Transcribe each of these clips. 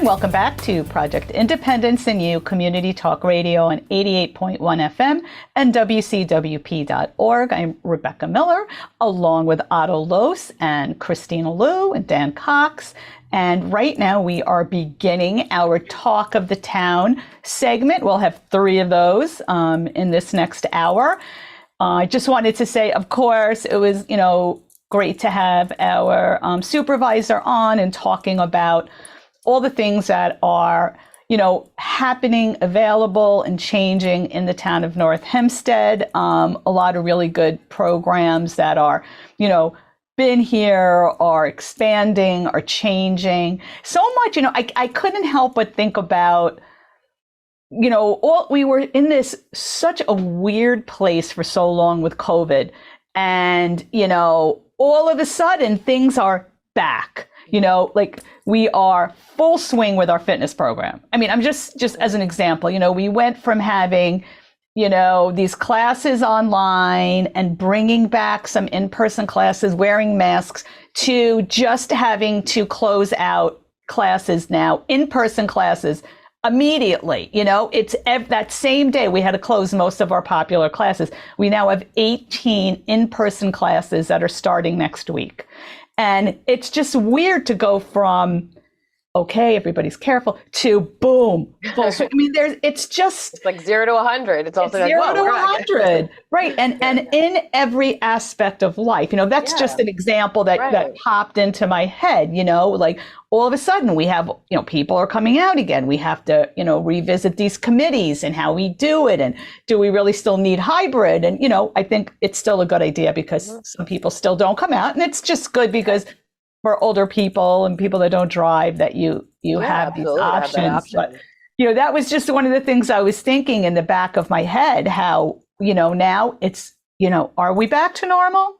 And welcome back to Project Independence and You Community Talk Radio on 88.1 FM and WCWP.org. I'm Rebecca Miller, along with Otto Los and Kristina Liu and Dan Cox. And right now we are beginning our Talk of the Town segment. We'll have 3 of those in this next hour. I just wanted to say, of course, it was, great to have our supervisor on and talking about all the things that are, happening, available, and changing in the town of North Hempstead. A lot of really good programs that are, been here, are expanding, are changing. So much, I couldn't help but think about, we were in this such a weird place for so long with COVID. And, all of a sudden things are back. We are full swing with our fitness program. I mean, I'm just as an example, we went from having, these classes online and bringing back some in-person classes, wearing masks, to just having to close out classes now, in-person classes immediately. It's that same day we had to close most of our popular classes. We now have 18 in-person classes that are starting next week. And it's just weird to go from, okay, everybody's careful, to boom. I mean, it's like 0 to 100. It's also like 0 to 100. Right. And in every aspect of life, that's just an example that popped into my head, like all of a sudden we have, people are coming out again. We have to, revisit these committees and how we do it. And do we really still need hybrid? And, I think it's still a good idea because some people still don't come out. And it's just good because for older people and people that don't drive, that you have these options. But, that was just one of the things I was thinking in the back of my head, how, now it's, are we back to normal?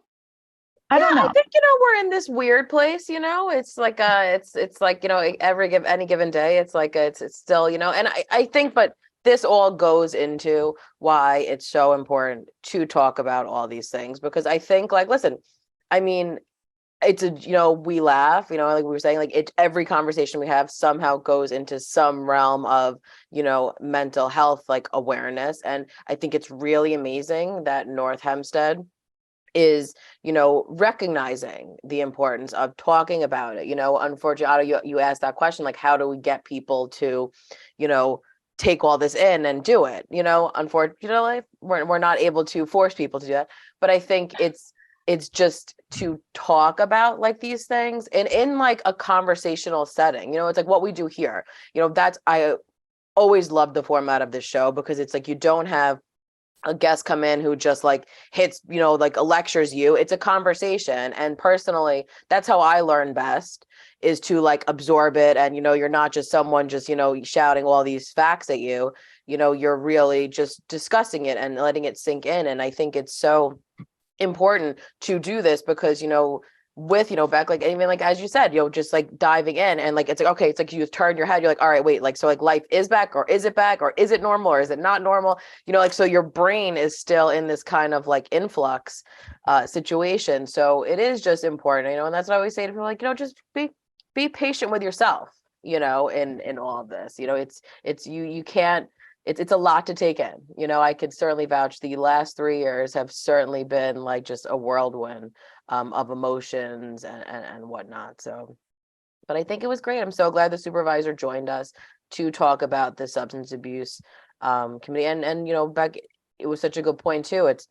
I don't know. I think, we're in this weird place, it's like, it's like, any given day, it's like, it's still, and I think, but this all goes into why it's so important to talk about all these things, because I think, like, listen, I mean, it's we laugh, like we were saying, like every conversation we have somehow goes into some realm of, mental health, like awareness. And I think it's really amazing that North Hempstead is, recognizing the importance of talking about it. Unfortunately, Otto, you asked that question, like, how do we get people to, take all this in and do it? Unfortunately, we're not able to force people to do that. But I think it's just to talk about like these things and in like a conversational setting, it's like what we do here, I always love the format of this show, because it's like, you don't have a guest come in who just like hits, like lectures you. It's a conversation. And personally, that's how I learn best, is to like absorb it. And, you're not just someone just, shouting all these facts at you, you're really just discussing it and letting it sink in. And I think it's so important to do this because, with, back, like, even like, as you said, just like diving in and like, it's like, okay, it's like you turn your head, you're like, all right, wait, like, so like life is back, or is it back, or is it normal, or is it not normal? Like, so your brain is still in this kind of like influx situation. So it is just important, and that's what I always say to people, like, just be patient with yourself, in all of this, it's you can't, it's a lot to take in. I could certainly vouch the last 3 years have certainly been like just a whirlwind of emotions and whatnot. So, but I think it was great. I'm so glad the supervisor joined us to talk about the substance abuse committee. And Beck, it was such a good point too. It's,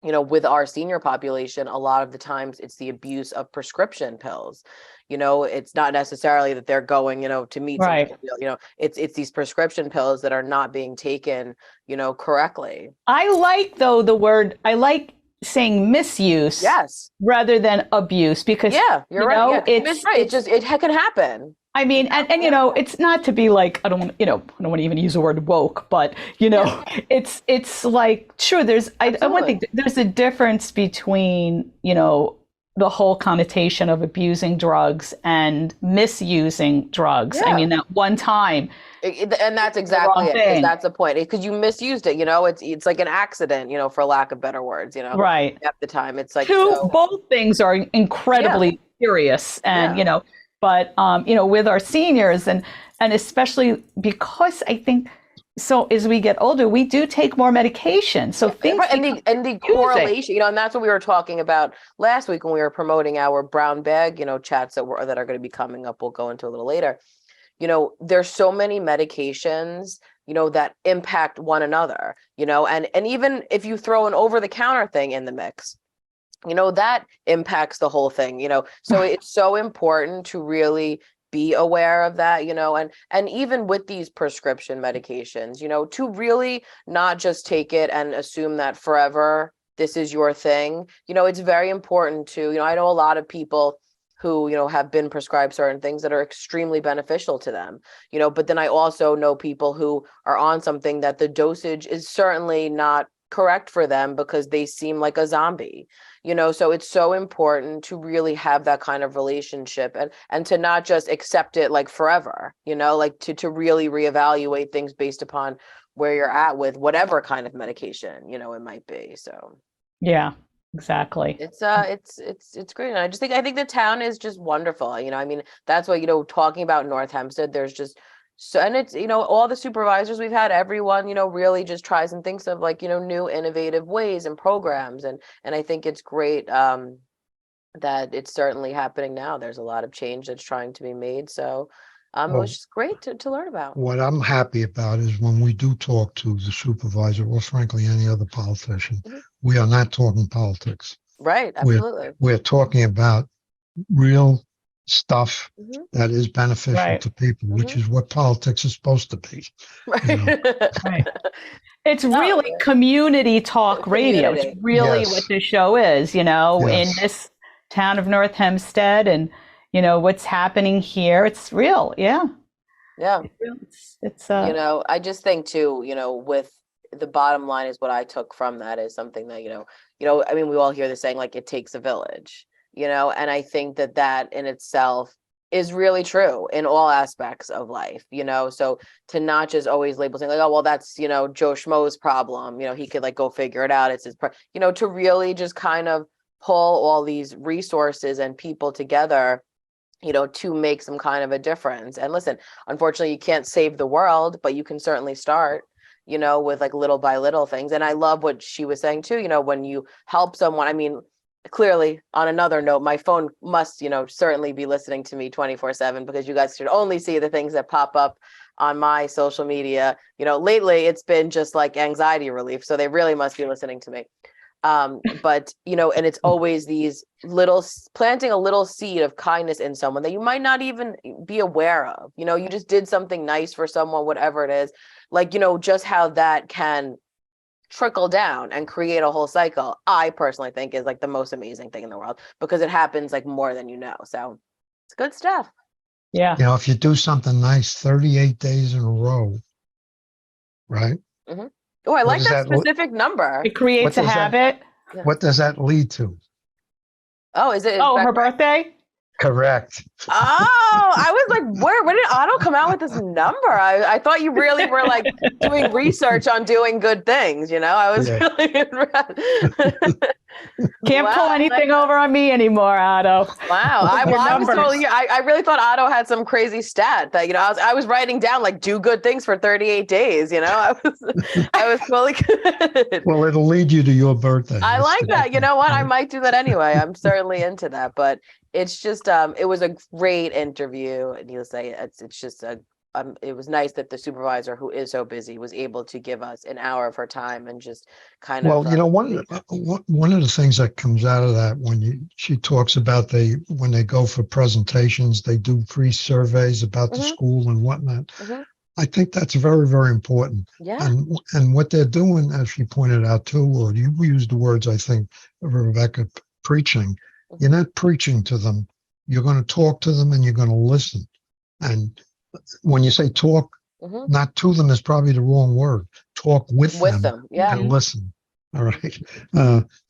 with our senior population, a lot of the times it's the abuse of prescription pills. It's not necessarily that they're going, to meet, right. It's these prescription pills that are not being taken, correctly. I like I like saying misuse, yes, rather than abuse, because you're right. It's right. It can happen. I mean, and it's not to be like, I don't want to even use the word woke, but it's like, sure, I want to think there's a difference between, the whole connotation of abusing drugs and misusing drugs. I mean, that one time. And that's exactly it. That's the point. Because you misused it, it's like an accident, for lack of better words, Right. At the time, it's like both things are incredibly serious, and but with our seniors, and And especially because I think, so as we get older, we do take more medication. So things and the confusing. correlation, you know, and that's what we were talking about last week when we were promoting our brown bag, you know, chats that are going to be coming up. We'll go into a little later. You know, there's so many medications, you know, that impact one another, you know, and even if you throw an over-the-counter thing in the mix, you know, that impacts the whole thing, you know. So it's so important to really be aware of that, you know, and even with these prescription medications, you know, to really not just take it and assume that forever this is your thing. You know, it's very important to, you know, I know a lot of people who, you know, have been prescribed certain things that are extremely beneficial to them, you know, but then I also know people who are on something that the dosage is certainly not correct for them because they seem like a zombie, you know. So it's so important to really have that kind of relationship and to not just accept it like forever, you know, like to really reevaluate things based upon where you're at with whatever kind of medication, you know, it might be. So Yeah, exactly. It's great. And I think the town is just wonderful. You know, I mean, that's what, you know, talking about North Hempstead, there's just so, and it's, you know, all the supervisors we've had, everyone, you know, really just tries and thinks of like, you know, new innovative ways and programs. And I think it's great that it's certainly happening now. There's a lot of change that's trying to be made. So it Well, was just great to learn about. what I'm happy about is when we do talk to the supervisor or frankly any other politician, Mhm. we are not talking politics. Right. We're Absolutely. we're talking about real stuff Mhm. that is beneficial Right. to people, which Mhm. is what politics is supposed to be. You know. Right. It's Oh, really yeah. community talk radio. It's Community. really what Yes. this show is, you know, in Yes. this town of North Hempstead and, you know, what's happening here. It's real. Yeah. Yeah. It's real. It's You know, I just think too, you know, with the bottom line is what I took from that is something that, I mean, we all hear the saying like it takes a village, you know, and I think that that in itself is really true in all aspects of life, you know. So to not just always label saying like, oh, well, that's, you know, Joe Schmo's problem, you know, he could like go figure it out. It's his, you know, to really just kind of pull all these resources and people together, you know, to make some kind of a difference. And listen, unfortunately, you can't save the world, but you can certainly start, you know, with like little by little things. And I love what she was saying too, you know, when you help someone, I mean, clearly on another note, my phone must, you know, certainly be listening to me 24/7 because you guys should only see the things that pop up on my social media. You know, lately it's been just like anxiety relief. So they really must be listening to me. But you know, and it's always these little planting a little seed of kindness in someone that you might not even be aware of, you know, you just did something nice for someone, whatever it is, like, you know, just how that can trickle down and create a whole cycle, I personally think is like the most amazing thing in the world because it happens like more than you know. So it's good stuff. yeah. You know, if you do something nice 38 days in a row, right? Hmm. Oh, I What like does that that specific number. It creates a habit. Yeah. what does that lead to? Oh, is it Oh, back? her birthday? Correct. Oh, I was like, where did Otto come out with this number? I thought you really were like doing research on doing good things, you know? I was Yeah. really impressed. Can't pull Wow, anything over on me anymore, Otto. wow. Look at your I was numbers. totally, I really thought Otto had some crazy stat that, you know, I was writing down like do good things for 38 days, you know? I was totally good. Well, it'll lead you to your birthday. I That's like the that. good You thing, know what? I right? might do that anyway. I'm certainly into that, but it's just it was a great interview. And you'll say it's just it was nice that the supervisor who is so busy was able to give us an hour of her time and just kind of Well, you know, one of the things that comes out of that she talks about when they go for presentations, they do free surveys about the Mhm, school and whatnot. mhm. I think that's very, very important. Yeah. And what they're doing, as she pointed out too, or you used the words, I think, Rebecca, preaching. You're not preaching to them. You're going to talk to them and you're going to listen. And when you say talk, Mhm. not to them is probably the wrong word. Talk with With them them. Yeah. and listen. All right.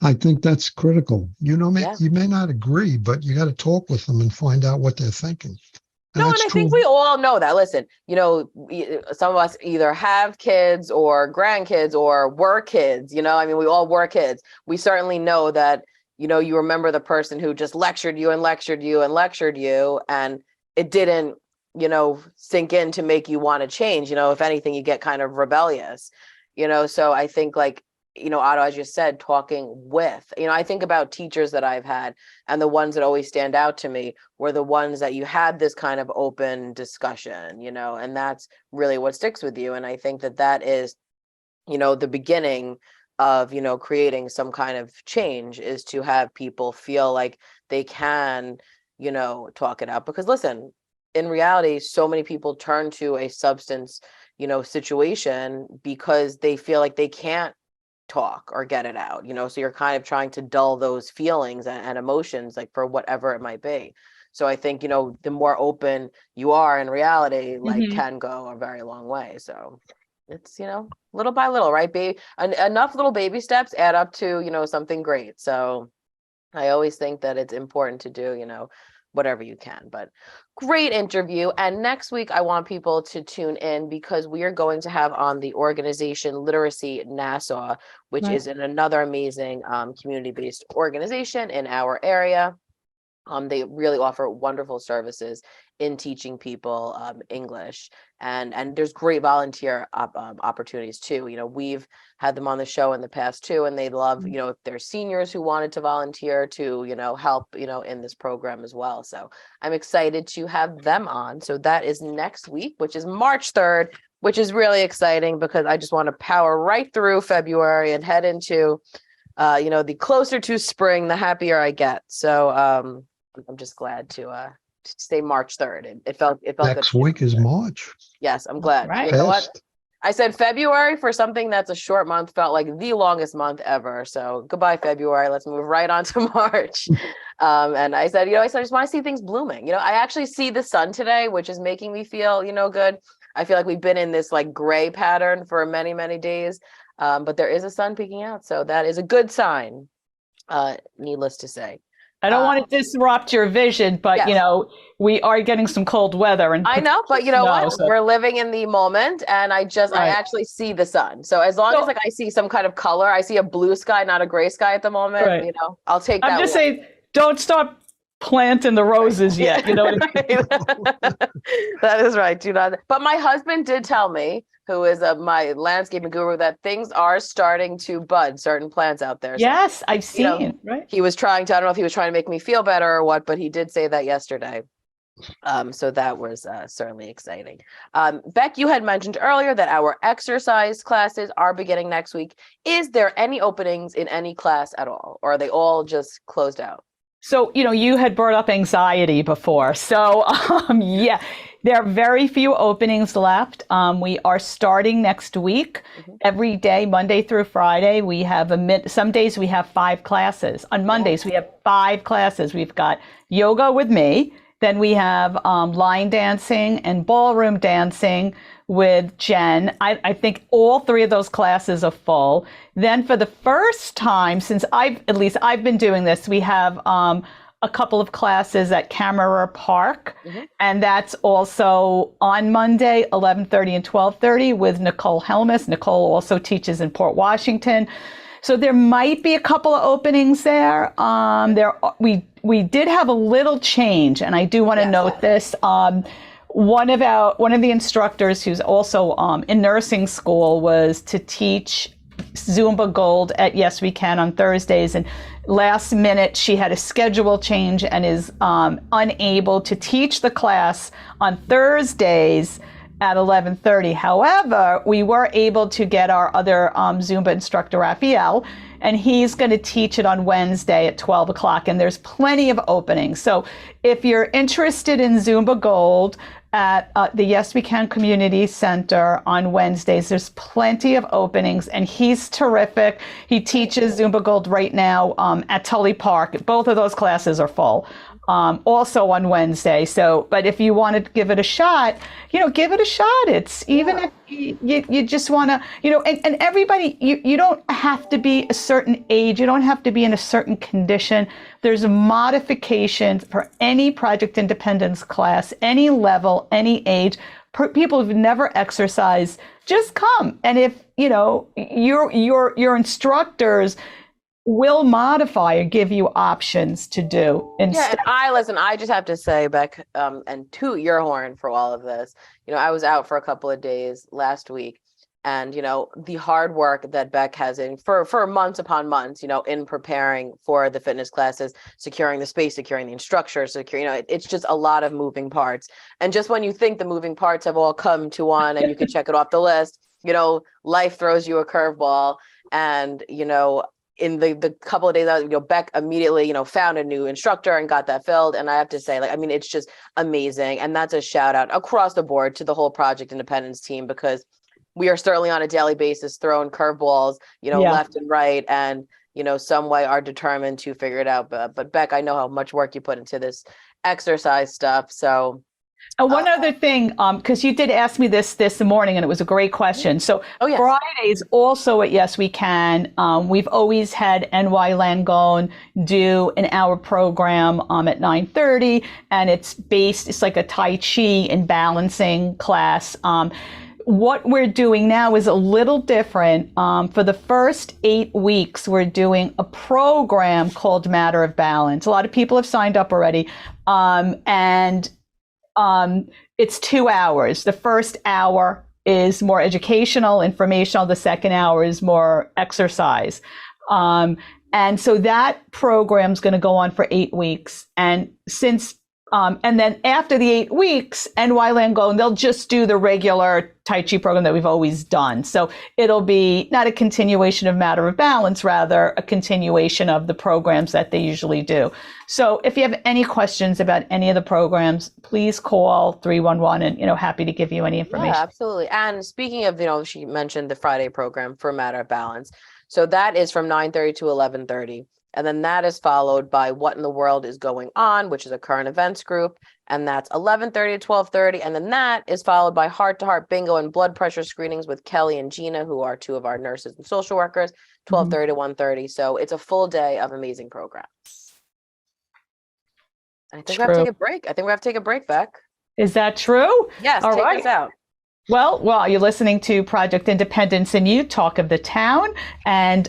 I think that's critical. You know, Yeah. you may not agree, but you got to talk with them and find out what they're thinking. And No, that's and I think true. we all know that. Listen, you know, some of us either have kids or grandkids or were kids, you know, I mean, we all were kids. We certainly know that, you know, you remember the person who just lectured you and lectured you and lectured you, and it didn't sink in to make you want to change. If anything, you get kind of rebellious, so I think like, Otto, as you said, talking with, I think about teachers that I've had, and the ones that always stand out to me were the ones that you had this kind of open discussion, and that's really what sticks with you. And I think that is, the beginning of, creating some kind of change, is to have people feel like they can, talk it out. Because listen, in reality, so many people turn to a substance, situation because they feel like they can't talk or get it out, so you're kind of trying to dull those feelings and emotions, like for whatever it might be. So I think, the more open you are in reality, like can go a very long way. So it's, little by little, right? Enough little baby steps add up to, something great. So I always think that it's important to do, whatever you can. But great interview. And next week, I want people to tune in, because we are going to have on the organization Literacy Nassau, which is another amazing community-based organization in our area. They really offer wonderful services in teaching people English, and there's great volunteer opportunities too. We've had them on the show in the past too, and they love, if there's seniors who wanted to volunteer to, help, in this program as well. So I'm excited to have them on. So that is next week, which is March 3rd, which is really exciting, because I just want to power right through February and head into, the closer to spring, the happier I get. So I'm just glad to say March 3rd. It felt Next good. week is March. Yes, I'm glad. Right. You know what? I said February for something that's a short month felt like the longest month ever. So goodbye, February. Let's move right on to March. And I said, I just want to see things blooming. I actually see the sun today, which is making me feel, good. I feel like we've been in this like gray pattern for many, many days. But there is a sun peeking out. So that is a good sign, needless to say. I don't want to disrupt your vision, but yes. We are getting some cold weather, and I know, but you know what? So. We're living in the moment, and I actually see the sun. So as long as like I see some kind of color, I see a blue sky, not a gray sky at the moment. I'll take that. I'm just saying, don't stop planting the roses yet. You know what I mean? That is right. Do not. But my husband did tell me, who is my landscaping guru, that things are starting to bud, certain plants out there. Yes, I've seen. Right. He was trying to, I don't know if he was trying to make me feel better or what, but he did say that yesterday. So that was certainly exciting. Beck, you had mentioned earlier that our exercise classes are beginning next week. Is there any openings in any class at all, or are they all just closed out? So, you had brought up anxiety before. So, there are very few openings left. We are starting next week. Every day, Monday through Friday, we have some days we have 5 classes. On Mondays, we have 5 classes. We've got yoga with me. Then we have line dancing and ballroom dancing with Jen. I think all 3 of those classes are full. Then for the first time since I've been doing this, we have a couple of classes at Camera Park, and that's also on Monday, 11:30 and 12:30 with Nicole Helmus. Nicole also teaches in Port Washington. So there might be a couple of openings there. We did have a little change, and I do want to note this. One of the instructors who's also in nursing school was to teach Zumba Gold at Yes We Can on Thursdays, and last minute she had a schedule change and is unable to teach the class on Thursdays at 11:30. However, we were able to get our other Zumba instructor, Raphael, and he's going to teach it on Wednesday at 12 o'clock, and there's plenty of openings. So if you're interested in Zumba Gold at the Yes We Can Community Center on Wednesdays, there's plenty of openings, and he's terrific. He teaches Zumba Gold right now at Tully Park. Both of those classes are full. Also on Wednesday. So, but if you want to give it a shot, give it a shot. It's even if you just want to, and everybody, you don't have to be a certain age. You don't have to be in a certain condition. There's modifications for any Project Independence class, any level, any age. People who've never exercised, just come. And if, your instructors will modify or give you options to do Yeah, instead. and I just have to say, Beck, and toot your horn for all of this. I was out for a couple of days last week, and the hard work that Beck has in for months upon months, in preparing for the fitness classes, securing the space, securing the instructor, it's just a lot of moving parts. And just when you think the moving parts have all come to one and you can check it off the list, life throws you a curveball, and in the couple of days out, Beck immediately, found a new instructor and got that filled. And I have to say, it's just amazing. And that's a shout out across the board to the whole Project Independence team, because we are certainly on a daily basis throwing curveballs, left and right, and, some way are determined to figure it out. But Beck, I know how much work you put into this exercise stuff. So One other thing, because you did ask me this morning, and it was a great question. So yes. Fridays also at Yes We Can, we've always had NY Langone do an hour program at 9:30, and it's like a Tai Chi and balancing class. What we're doing now is a little different. For the first 8 weeks, we're doing a program called Matter of Balance. A lot of people have signed up already, and it's 2 hours. The first hour is more educational, informational. The second hour is more exercise. And so that program's going to go on for 8 weeks. And and then after the 8 weeks, NY Langone, they'll just do the regular Tai Chi program that we've always done. So it'll be not a continuation of Matter of Balance, rather a continuation of the programs that they usually do. So if you have any questions about any of the programs, please call 311 and, happy to give you any information. Yeah, absolutely. And speaking of, she mentioned the Friday program for Matter of Balance. So that is from 9:30 to 11:30. And then that is followed by What in the World is Going On, which is a current events group. And that's 11:30 to 12:30. And then that is followed by Heart to Heart Bingo and blood pressure screenings with Kelly and Gina, who are two of our nurses and social workers, 12:30 to 1:30. So it's a full day of amazing programs. I think we have to take a break. I think we have to take a break, Beck. Is that true? Yes, All take right. us out. Well, you're listening to Project Independence and You, Talk of the Town, and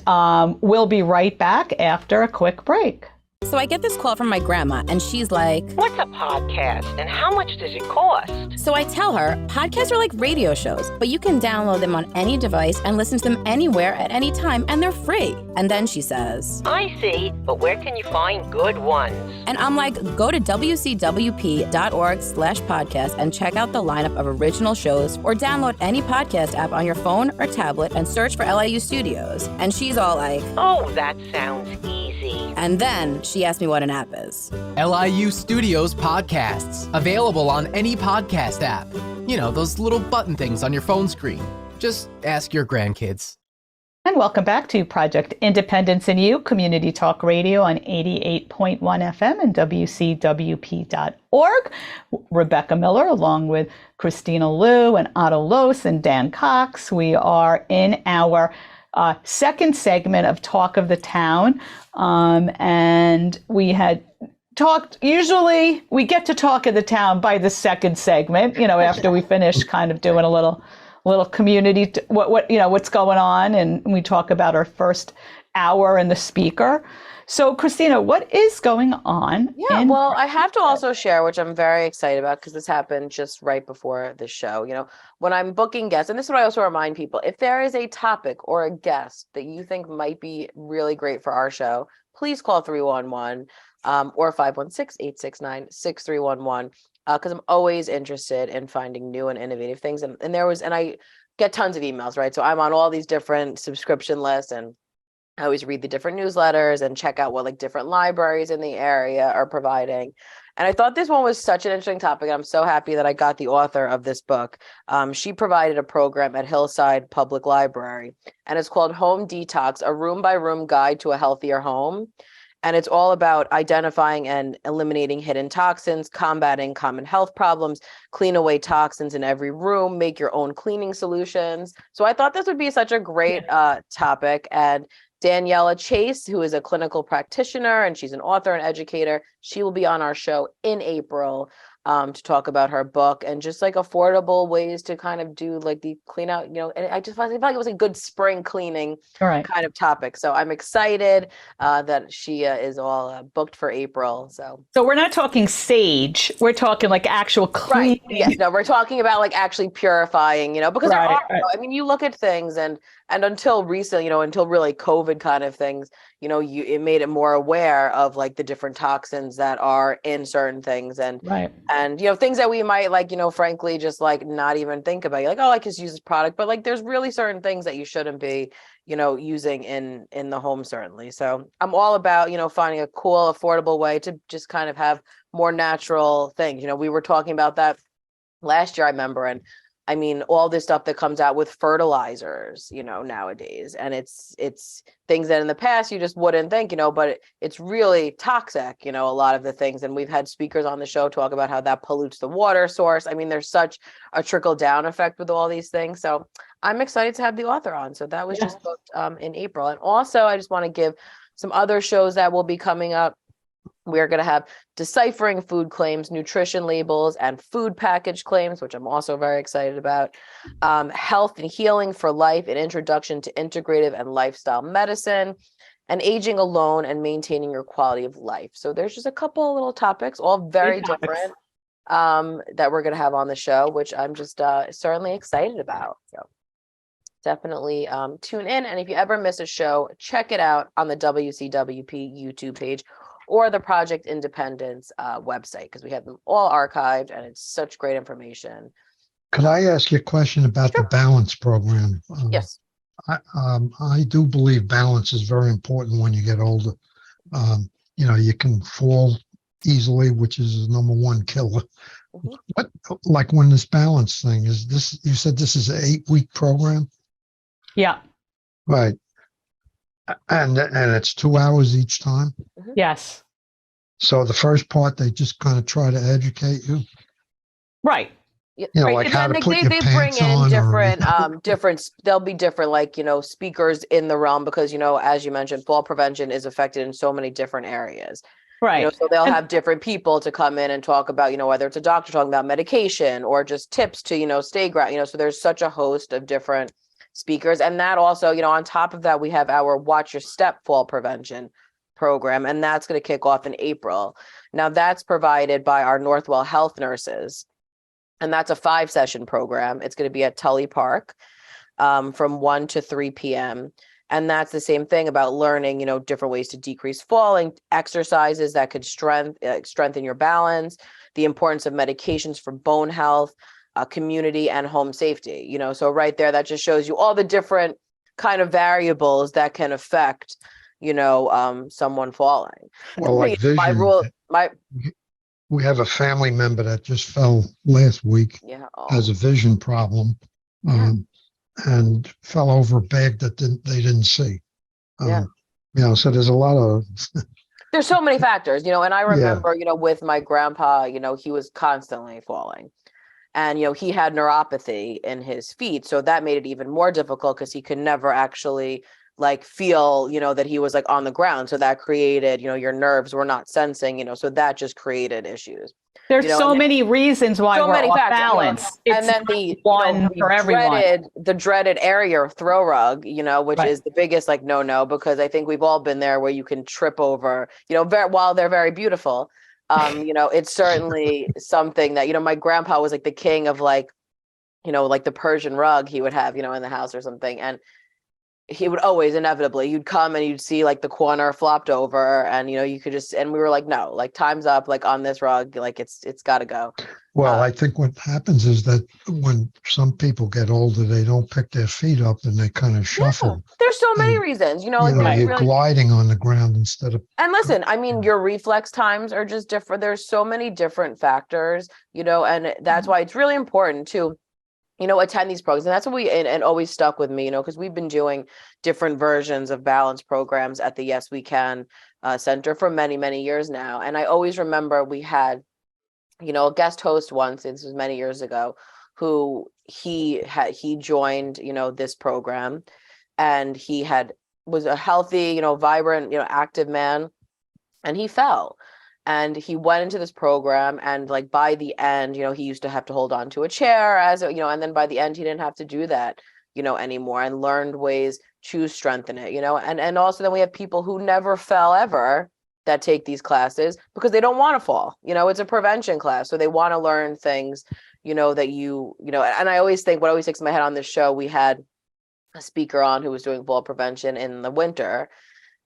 we'll be right back after a quick break. So I get this call from my grandma, and she's like, "What's a podcast and how much does it cost?" So I tell her, podcasts are like radio shows, but you can download them on any device and listen to them anywhere at any time, and they're free. And then she says, "I see, but where can you find good ones?" And I'm like, go to wcwp.org/podcast and check out the lineup of original shows, or download any podcast app on your phone or tablet and search for LIU Studios. And she's all like, "Oh, that sounds easy." And then she asked me what an app is. LIU Studios podcasts, available on any podcast app. Those little button things on your phone screen. Just ask your grandkids. And welcome back to Project Independence and You, Community Talk Radio on 88.1 FM and WCWP.org. Rebecca Miller, along with Kristina Liu and Otto Los and Dan Cox. We are in our second segment of Talk of the Town. And we had talked, usually we get to Talk of the Town by the second segment, after we finish kind of doing a little community, what's going on. And we talk about our first hour and the speaker. So Kristina, what is going on? Yeah, well, I have to also share, which I'm very excited about, because this happened just right before the show. When I'm booking guests, and this is what I also remind people, if there is a topic or a guest that you think might be really great for our show, please call 311 or 516-869-6311, because I'm always interested in finding new and innovative things. And I get tons of emails, right? So I'm on all these different subscription lists, and I always read the different newsletters and check out what different libraries in the area are providing. And I thought this one was such an interesting topic. And I'm so happy that I got the author of this book. She provided a program at Hillside Public Library, and it's called Home Detox, a room by room guide to a healthier home. And it's all about identifying and eliminating hidden toxins, combating common health problems, clean away toxins in every room, make your own cleaning solutions. So I thought this would be such a great topic. And Daniela Chase, who is a clinical practitioner and she's an author and educator, she will be on our show in April. to talk about her book and just like affordable ways to kind of do like the clean out, and I felt like it was a good spring cleaning All right. kind of topic. So I'm excited that she is all booked for April. So we're not talking sage. We're talking like actual right. cleaning. Yes. No, we're talking about like actually purifying, because there Right, are, right. I mean, you look at things and until recently, until really COVID kind of things, it made it more aware of like the different toxins that are in certain things Right. and things that we might like, frankly, just like not even think about. You're like, oh, I just use this product, but like there's really certain things that you shouldn't be, using in the home, certainly. So I'm all about, finding a cool, affordable way to just kind of have more natural things. We were talking about that last year, I remember, and I mean, all this stuff that comes out with fertilizers, nowadays, and it's things that in the past you just wouldn't think, but it's really toxic, a lot of the things. And we've had speakers on the show talk about how that pollutes the water source. I mean, there's such a trickle down effect with all these things. So I'm excited to have the author on. So that was just booked in April. And also, I just want to give some other shows that will be coming up. We're going to have deciphering food claims, nutrition labels, and food package claims, which I'm also very excited about. Health and healing for life, an introduction to integrative and lifestyle medicine, and aging alone and maintaining your quality of life. So there's just a couple of little topics, all very Big topics. different, that we're going to have on the show, which I'm just certainly excited about. So definitely tune in. And if you ever miss a show, check it out on the WCWP YouTube page or the Project Independence website, because we have them all archived and it's such great information. Could I ask you a question about the balance program? Yes. I do believe balance is very important when you get older. You can fall easily, which is the number one killer. Mhm. What, like when this balance thing is this, you said this is an 8-week program? Yeah. Right. And it's 2 hours each time. Yes. So the first part, they just kind of try to educate you, Right. Right. like And how then to put your they bring pants in on, different, there'll be different, like, speakers in the realm, because, as you mentioned, fall prevention is affected in so many different areas. Right. So they'll And- have different people to come in and talk about, whether it's a doctor talking about medication or just tips to, stay ground, so there's such a host of different speakers. And that also, on top of that, we have our Watch Your Step fall prevention program, and that's going to kick off in April. Now that's provided by our Northwell Health nurses, and that's a 5-session program. It's going to be at Tully Park from 1 to 3 p.m. And that's the same thing about learning, different ways to decrease falling, exercises that could strengthen your balance, the importance of medications for bone health, community and home safety. So right there, that just shows you all the different kind of variables that can affect, someone falling. well, like vision. We have a family member that just fell last week, has a vision problem, and fell over a bag that they didn't see. So there's a lot of there's so many factors, and I remember, with my grandpa, he was constantly falling. And, he had neuropathy in his feet. So that made it even more difficult because he could never actually like feel, that he was like on the ground. So that created, your nerves were not sensing, so that just created issues. There's so many reasons why we're off balance. And then the one for everyone. The dreaded area throw rug, which is the biggest like no, because I think we've all been there where you can trip over, while they're very beautiful. It's certainly something that, my grandpa was like the king of like, like the Persian rug he would have, in the house or something. And he would always inevitably, you'd come and you'd see like the corner flopped over and, you could just, and we were like, no, like time's up, like on this rug, like it's got to go. Well, I think what happens is that when some people get older, they don't pick their feet up and they kind of shuffle. There's so many reasons, you're gliding on the ground instead of. And listen, I mean, your reflex times are just different. There's so many different factors, and that's why it's really important to, attend these programs. And that's what and always stuck with me, because we've been doing different versions of balance programs at the Yes We Can Center for many, many years now. And I always remember we had, a guest host once, this was many years ago, who he joined, this program, and he was a healthy, vibrant, active man, and he fell. And he went into this program, and like by the end, he used to have to hold on to a chair and then by the end he didn't have to do that, anymore, and learned ways to strengthen it, and also then we have people who never fell ever that take these classes because they don't want to fall. It's a prevention class, so they want to learn things, that and I always think what always sticks in my head on this show, we had a speaker on who was doing fall prevention in the winter.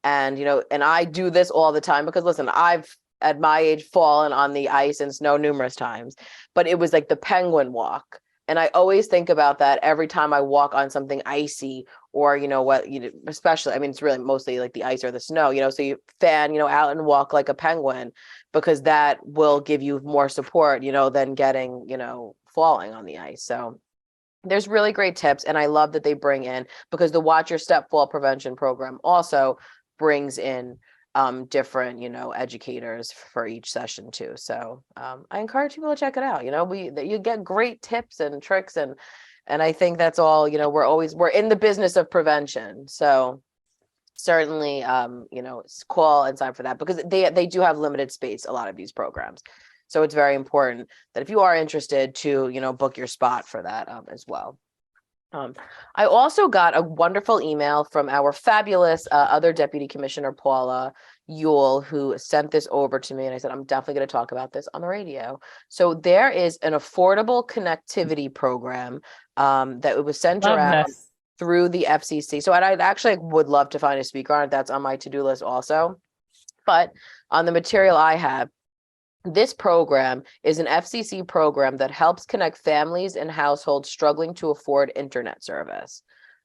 And, and I do this all the time because listen, I've at my age fallen on the ice and snow numerous times, but it was like the penguin walk. And I always think about that every time I walk on something icy or, especially, I mean, it's really mostly like the ice or the snow, so you fan, out and walk like a penguin, because that will give you more support, than getting, falling on the ice. So there's really great tips. And I love that they bring in, because the Watch Your Step Fall Prevention program also brings in different, educators for each session too. So I encourage people to check it out. You get great tips and tricks, and I think that's all, we're in the business of prevention. So certainly, call and sign for that, because they do have limited space, a lot of these programs. So it's very important that if you are interested to, book your spot for that as well. I also got a wonderful email from our fabulous other Deputy Commissioner, Paula Yule, who sent this over to me. And I said, I'm definitely going to talk about this on the radio. So there is an affordable connectivity program that it was sent around through the FCC. So I actually would love to find a speaker on it. That's on my to-do list also. But on the material I have, this program is an FCC program that helps connect families and households struggling to afford internet service.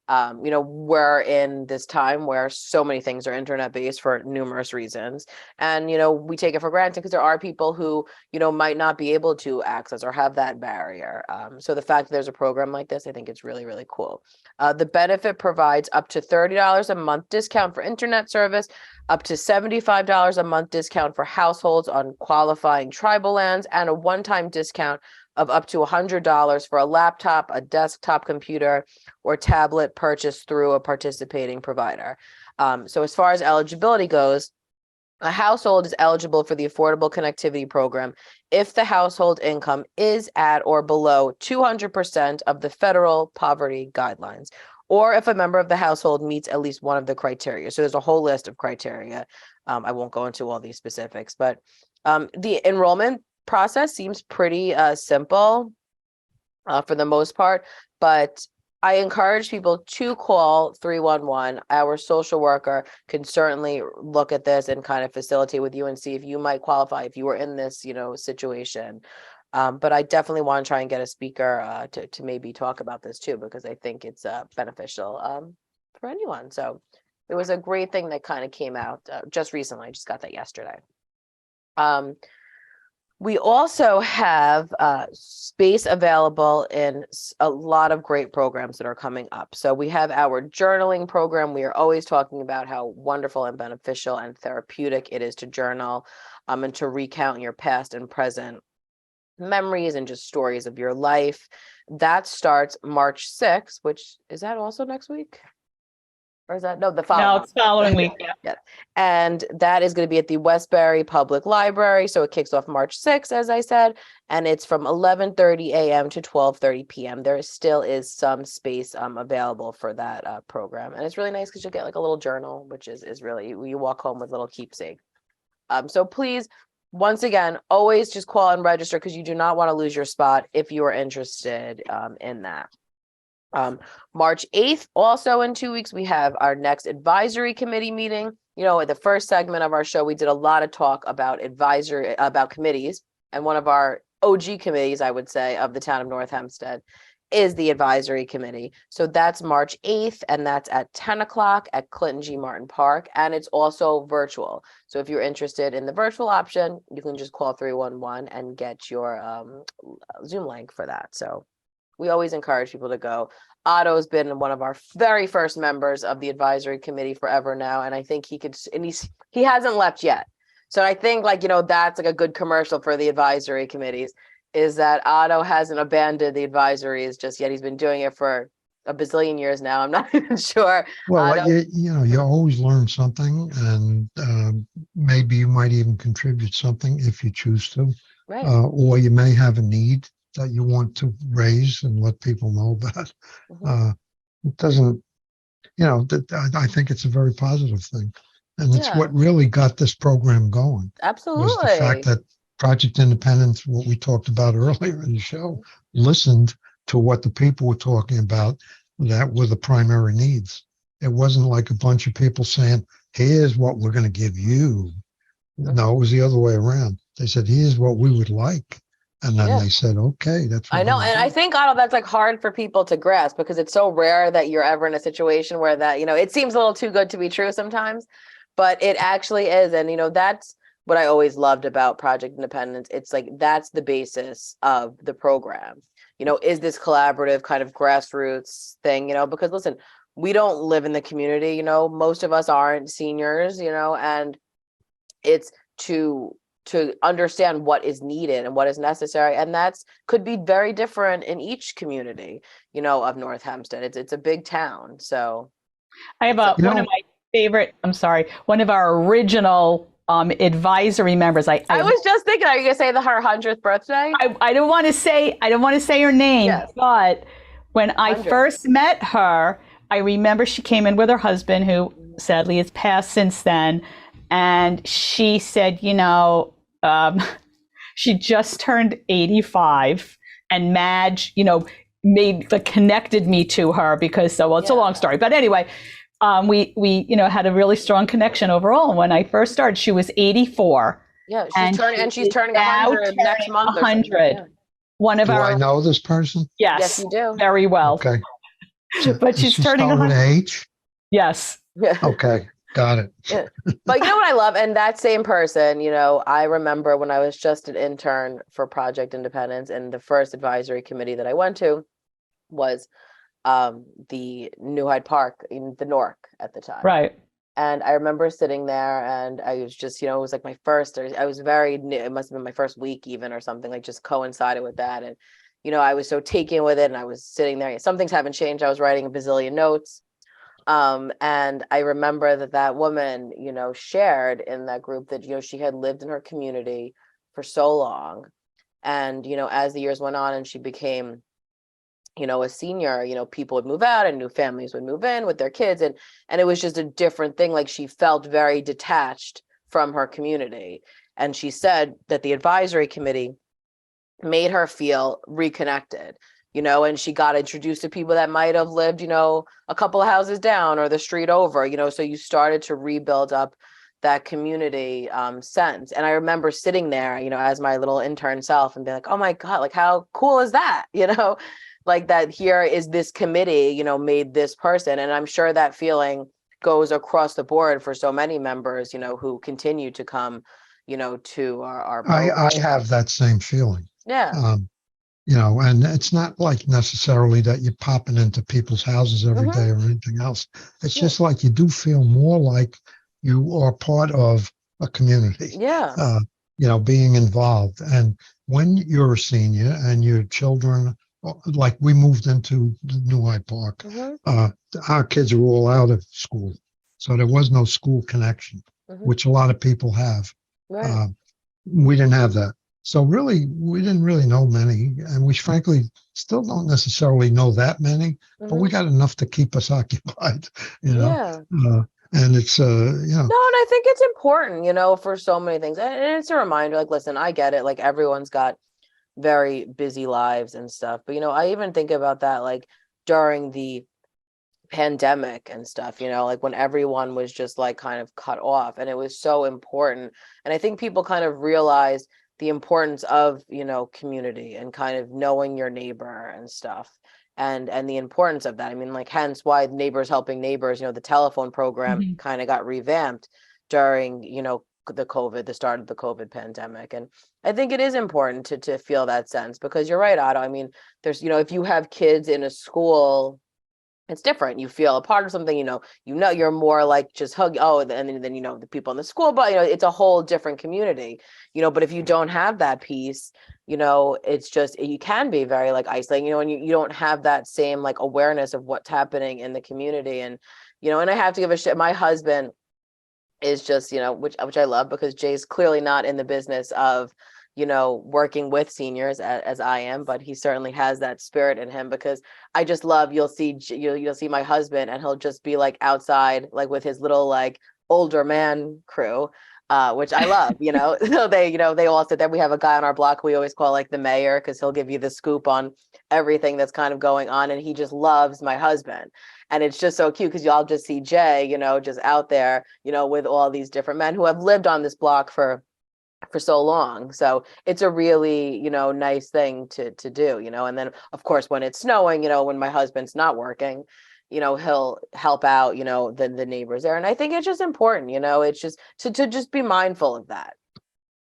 We're in this time where so many things are internet based for numerous reasons. And, we take it for granted because there are people who, might not be able to access or have that barrier. So the fact that there's a program like this, I think it's really, really cool. The benefit provides up to $30 a month discount for internet service, up to $75 a month discount for households on qualifying tribal lands, and a one-time discount of up to $100 for a laptop, a desktop computer, or tablet purchased through a participating provider. So as far as eligibility goes, a household is eligible for the Affordable Connectivity Program if the household income is at or below 200% of the federal poverty guidelines, or if a member of the household meets at least one of the criteria. So there's a whole list of criteria. I won't go into all these specifics, but the enrollment process seems pretty simple for the most part, but I encourage people to call 311. Our social worker can certainly look at this and kind of facilitate with you and see if you might qualify if you were in this, situation. But I definitely want to try and get a speaker to maybe talk about this too, because I think it's beneficial for anyone. So it was a great thing that kind of came out just recently. I just got that yesterday. We also have space available in a lot of great programs that are coming up. So we have our journaling program. We are always talking about how wonderful and beneficial and therapeutic it is to journal and to recount your past and present memories and just stories of your life. That starts March 6th, which is that also next week? Or is that the following? No, it's following week. Yeah. And that is going to be at the Westbury Public Library. So it kicks off March 6th, as I said, and it's from 11:30 a.m. to 12:30 p.m. There still is some space available for that program. And it's really nice because you'll get like a little journal, which is really, you walk home with a little keepsake. So please, once again, always just call and register because you do not want to lose your spot if you are interested in that. March 8th, also in 2 weeks, we have our next advisory committee meeting. The first segment of our show, we did a lot of talk about about committees, and one of our OG committees, I would say, of the Town of North Hempstead is the advisory committee. So that's March 8th, and that's at 10 o'clock at Clinton G. Martin Park, and it's also virtual. So if you're interested in the virtual option, you can just call 311 and get your Zoom link for that. So we always encourage people to go. Otto has been one of our very first members of the advisory committee forever now, and I think he hasn't left yet. So I think that's like a good commercial for the advisory committees, is that Otto hasn't abandoned the advisories just yet. He's been doing it for a bazillion years now. I'm not even sure. Well, Otto. you always learn something, and maybe you might even contribute something if you choose to, Right. or you may have a need that you want to raise and let people know about. Mhm. It doesn't, I think it's a very positive thing, and it's Yeah, what really got this program going was the fact absolutely. that Project Independence, what we talked about earlier in the show, listened to what the people were talking about that were the primary needs. It wasn't like a bunch of people saying, here's what we're going to give you. No, Mhm. it was the other way around. They said, here's what we would like. And then Yeah. they said, okay, that's what I we're know. going And to I do. think, Otto, that's like hard for people to grasp because it's so rare that you're ever in a situation where that, it seems a little too good to be true sometimes, but it actually is. And, that's what I always loved about Project Independence. It's like, that's the basis of the program, is this collaborative kind of grassroots thing, because listen, we don't live in the community, most of us aren't seniors, and it's to understand what is needed and what is necessary, and that's could be very different in each community of North Hempstead. It's a big town, so I have it's You one of know, my favorite, I'm sorry, one of our original advisory members. I was just thinking, are you gonna say her 100th birthday? I don't want to say her name, Yes. but when I 100. first met her, I remember she came in with her husband, who sadly has passed since then, and she said, um, she just turned 85, and Madge, made connected me to her because it's a long Yeah. story, but anyway, we had a really strong connection overall. When I first started, she was 84, Yeah, and she she's is turning now 100 next turning month or something. 100. Yeah. One of do I our, know this person? Yes, yes, you do. very well, Okay. So but does she's she turning start with 100. H? Yes. Yeah. Okay. Got it. Yeah. But you know what I love? And that same person, I remember when I was just an intern for Project Independence, and the first advisory committee that I went to was the New Hyde Park in the Nork at the time. Right. And I remember sitting there, and I was just, it was like my first, or I was very new, it must have been my first week even or something, like just coincided with that. And, I was so taken with it, and I was sitting there. Some things haven't changed. I was writing a bazillion notes. And I remember that woman, shared in that group that, she had lived in her community for so long. And, as the years went on and she became, a senior, people would move out and new families would move in with their kids. And it was just a different thing. Like, she felt very detached from her community. And she said that the advisory committee made her feel reconnected, and she got introduced to people that might have lived, a couple of houses down or the street over, so you started to rebuild up that community sense. And I remember sitting there, as my little intern self, and be like, oh my God, like, how cool is that? Like, that here is this committee, made this person. And I'm sure that feeling goes across the board for so many members, who continue to come, to our program. I have that same feeling. Yeah. Um, and it's not like necessarily that you're popping into people's houses every Mhm. day or anything else. It's Yeah. just like you do feel more like you are part of a community, Yeah. being involved. And when you're a senior and your children, like we moved into the New Hyde Park, Mhm. our kids are all out of school. So there was no school connection, Mhm. which a lot of people have. Right. We didn't have that. So really, we didn't really know many, and we frankly still don't necessarily know that many, but we Mhm. got enough to keep us occupied, you know. Yeah. And it's No, and I think it's important, for so many things. And it's a reminder, like, listen, I get it. Like, everyone's got very busy lives and stuff. But, I even think about that, like, during the pandemic and stuff, like when everyone was just like kind of cut off, and it was so important. And I think people kind of realized the importance of, community and kind of knowing your neighbor and stuff. And the importance of that. I mean, like, hence why Neighbors Helping Neighbors, the telephone program Mhm. kind of got revamped during, the start of the COVID pandemic. And I think it is important to feel that sense, because you're right, Otto. I mean, there's, if you have kids in a school, it's different. You feel a part of something, you're more like just hug. Oh, and then, the people in the school, but it's a whole different community, but if you don't have that piece, it's just, you can be very like isolating, and you don't have that same like awareness of what's happening in the community. And, and I have to give a shit. My husband is just, which I love, because Jay's clearly not in the business of, working with seniors as I am, but he certainly has that spirit in him, because I just love, you'll see my husband, and he'll just be like outside, like with his little like older man crew, which I love, so they all sit there. We have a guy on our block we always call like the mayor, because he'll give you the scoop on everything that's kind of going on. And he just loves my husband. And it's just so cute, because y'all just see Jay, just out there, with all these different men who have lived on this block for so long. So it's a really, nice thing to do, and then of course, when it's snowing, when my husband's not working, he'll help out, the neighbors there. And I think it's just important, it's just to just be mindful of that.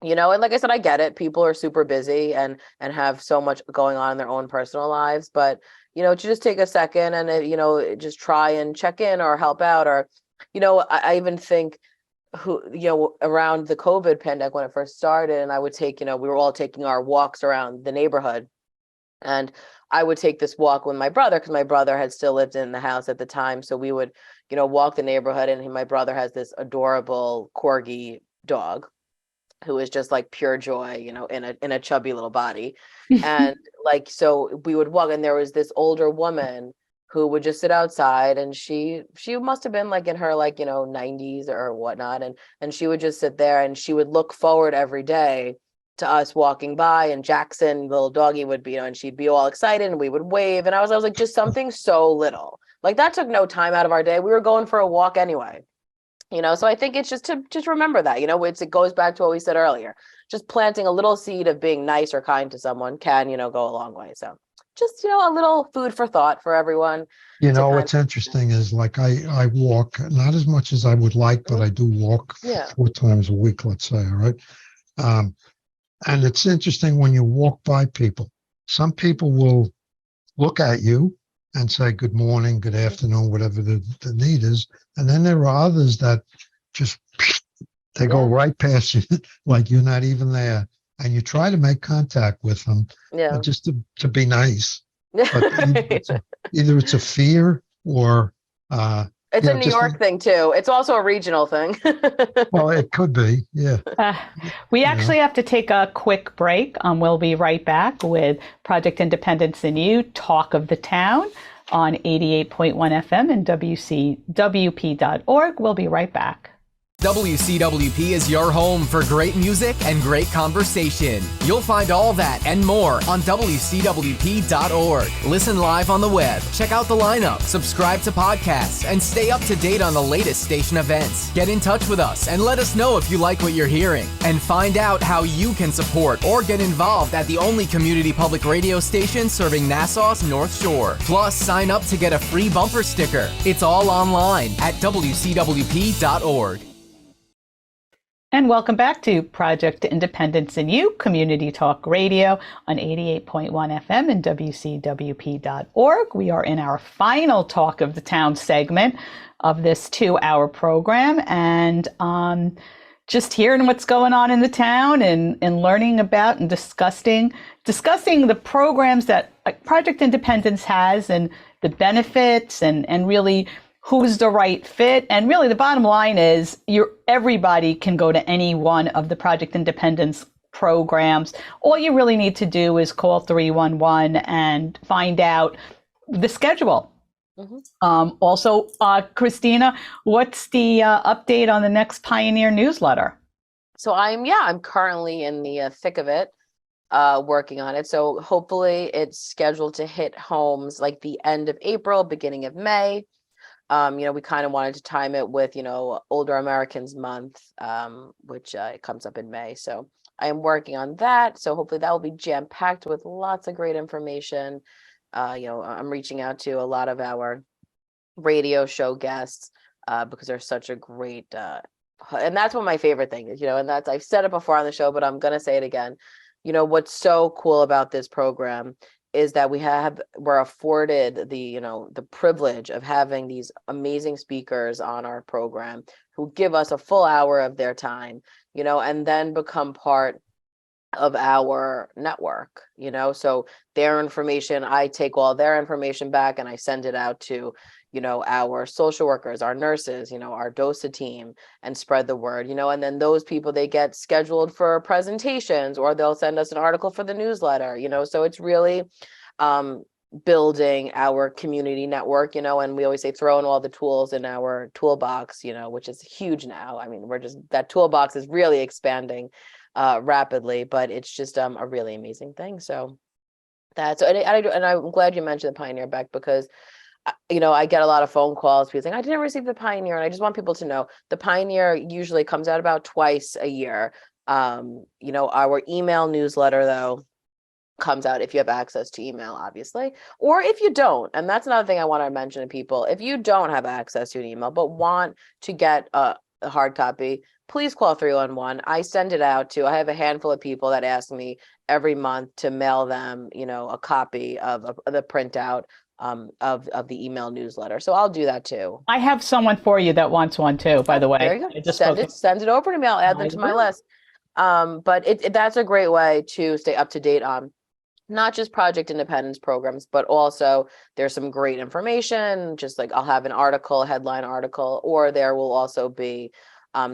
And like I said, I get it. People are super busy and have so much going on in their own personal lives, but to just take a second and just try and check in or help out, or I even think around the COVID pandemic when it first started, and I would take, we were all taking our walks around the neighborhood, and I would take this walk with my brother, because my brother had still lived in the house at the time. So we would, walk the neighborhood, and my brother has this adorable corgi dog who is just like pure joy, in a chubby little body. And like, so we would walk, and there was this older woman who would just sit outside, and she must have been like in her 90s or whatnot, and she would just sit there, and she would look forward every day to us walking by, and Jackson, little doggy, would be, and she'd be all excited, and we would wave, and I was like, just something so little, like that took no time out of our day. We were going for a walk anyway. So I think it's just to remember that, it goes back to what we said earlier, just planting a little seed of being nice or kind to someone can, go a long way. So just, a little food for thought for everyone. What's interesting is like I walk, not as much as I would like, but I do walk 4 times a week, let's say. All right. And it's interesting when you walk by people, some people will look at you and say, good morning, good afternoon, whatever the need is. And then there are others that just, they go right past you, like you're not even there. And you try to make contact with them just to be nice. But either it's a fear or it's a New York thing too. It's also a regional thing. Well, it could be, yeah. We actually have to take a quick break. We'll be right back with Project Independence and You, Talk of the Town on 88.1 FM and WCWP.org. We'll be right back. WCWP is your home for great music and great conversation. You'll find all that and more on WCWP.org. Listen live on the web, check out the lineup, subscribe to podcasts, and stay up to date on the latest station events. Get in touch with us and let us know if you like what you're hearing. And find out how you can support or get involved at the only community public radio station serving Nassau's North Shore. Plus, sign up to get a free bumper sticker. It's all online at WCWP.org. And welcome back to Project Independence and You, Community Talk Radio on 88.1 FM and WCWP.org. We are in our final Talk of the Town segment of this 2-hour program, and just hearing what's going on in the town and learning about and discussing the programs that Project Independence has and the benefits and really who's the right fit. And really the bottom line is everybody can go to any one of the Project Independence programs. All you really need to do is call 311 and find out the schedule. Also, Kristina, what's the update on the next Pioneer newsletter? So I'm currently in the thick of it, working on it. So hopefully it's scheduled to hit homes like the end of April, beginning of May. We kind of wanted to time it with, Older Americans Month, which comes up in May. So I am working on that. So hopefully that will be jam-packed with lots of great information. I'm reaching out to a lot of our radio show guests because they're such a great, and that's what my favorite thing is, and that's, I've said it before on the show, but I'm going to say it again. What's so cool about this program is that we're afforded the privilege of having these amazing speakers on our program who give us a full hour of their time, and then become part of our network, so their information, I take all their information back and I send it out to, our social workers, our nurses, our DOSA team, and spread the word, and then those people, they get scheduled for presentations, or they'll send us an article for the newsletter, so it's really building our community network, and we always say throw in all the tools in our toolbox, which is huge now. I mean, that toolbox is really expanding rapidly, but it's just a really amazing thing. So and I'm glad you mentioned the Pioneer, Beck, because I get a lot of phone calls, people saying, I didn't receive the Pioneer. And I just want people to know the Pioneer usually comes out about twice a year. Our email newsletter, though, comes out if you have access to email, obviously, or if you don't. And that's another thing I want to mention to people. If you don't have access to an email, but want to get a hard copy, please call 311. I send it out to, I have a handful of people that ask me every month to mail them, a copy of the printout of the email newsletter. So I'll do that too. I have someone for you that wants one too, by the way. There you go. I just Send it over to me. I'll add them to my list. But that's a great way to stay up to date on not just Project Independence programs, but also there's some great information, just like I'll have an article, a headline article, or there will also be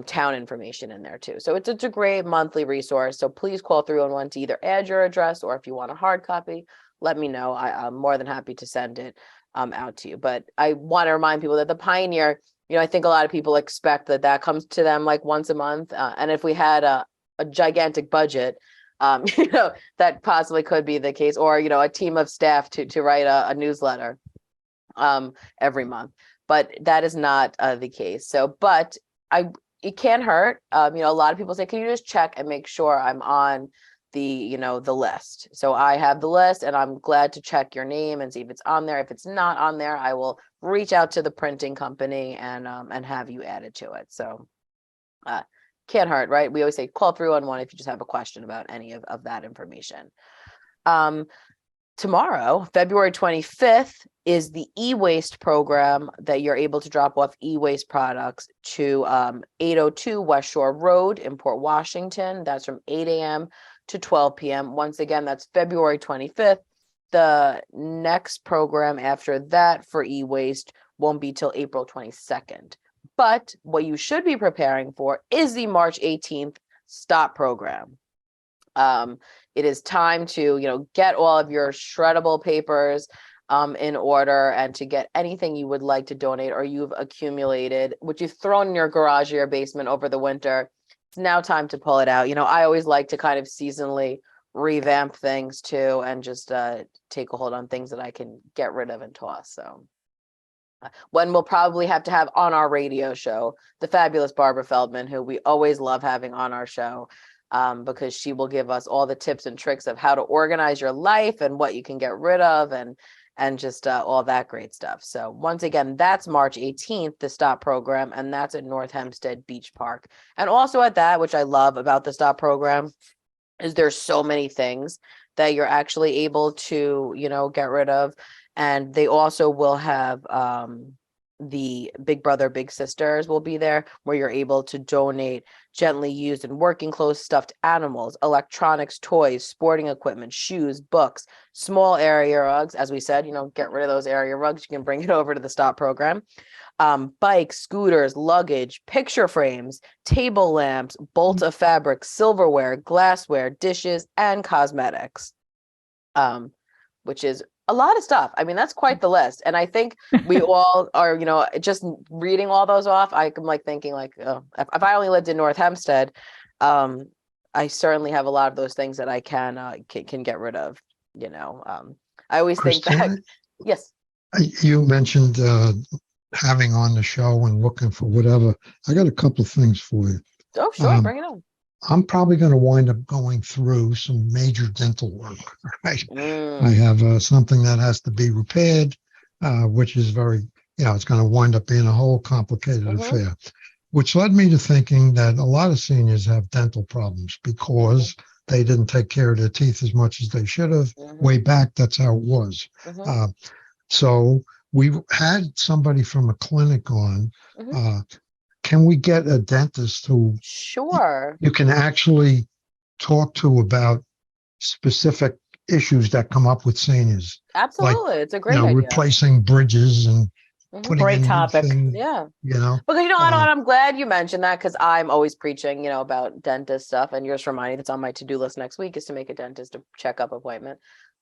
town information in there too. So it's a great monthly resource. So please call 311 to either add your address, or if you want a hard copy, let me know. I'm more than happy to send it out to you. But I want to remind people that the Pioneer, I think a lot of people expect that comes to them like once a month. And if we had a gigantic budget, that possibly could be the case, or, a team of staff to write a newsletter every month, but that is not the case. So, but it can't hurt. A lot of people say, can you just check and make sure I'm on the list? So I have the list, and I'm glad to check your name and see if it's on there. If it's not on there, I will reach out to the printing company and have you added to it. So, can't hurt, right? We always say call 311 if you just have a question about any of that information. Tomorrow, February 25th, is the e-waste program that you're able to drop off e-waste products to 802 West Shore Road in Port Washington. That's from 8 a.m. to 12 p.m. Once again, that's February 25th. The next program after that for e-waste won't be till April 22nd. But what you should be preparing for is the March 18th STOP program. It is time to, get all of your shreddable papers in order, and to get anything you would like to donate or you've accumulated, which you've thrown in your garage or your basement over the winter. It's now time to pull it out. I always like to kind of seasonally revamp things too, and just take a hold on things that I can get rid of and toss. So when we'll probably have to have on our radio show the fabulous Barbara Feldman, who we always love having on our show, because she will give us all the tips and tricks of how to organize your life and what you can get rid of, and just all that great stuff. So once again, that's March 18th, the STOP program, and that's at North Hempstead Beach Park. And also at that, which I love about the STOP program, is there's so many things that you're actually able to, get rid of. And they also will have the Big Brother, Big Sisters will be there, where you're able to donate gently used and working clothes, stuffed animals, electronics, toys, sporting equipment, shoes, books, small area rugs. As we said, get rid of those area rugs. You can bring it over to the STOP program. Bikes, scooters, luggage, picture frames, table lamps, bolts of fabric, silverware, glassware, dishes, and cosmetics, which is a lot of stuff. I mean, that's quite the list. And I think we all are, just reading all those off, I'm like thinking like, oh, if I only lived in North Hempstead, I certainly have a lot of those things that I can get rid of, I always think Kristina, that, yes. You mentioned having on the show and looking for whatever. I got a couple of things for you. Oh, sure. Bring it on. I'm probably going to wind up going through some major dental work. Right? I have something that has to be repaired, which is very, it's going to wind up being a whole complicated affair, which led me to thinking that a lot of seniors have dental problems because they didn't take care of their teeth as much as they should have. Way back, that's how it was. So we had somebody from a clinic on. Can we get a dentist who Sure. you can actually talk to about specific issues that come up with seniors, Absolutely. It's a great idea. replacing bridges and Mhm. putting Great in new topic. things, Yeah. you know. Because, I'm glad you mentioned that, because I'm always preaching, about dentist stuff, and you're just reminding that's on my to-do list next week is to make a dentist checkup appointment.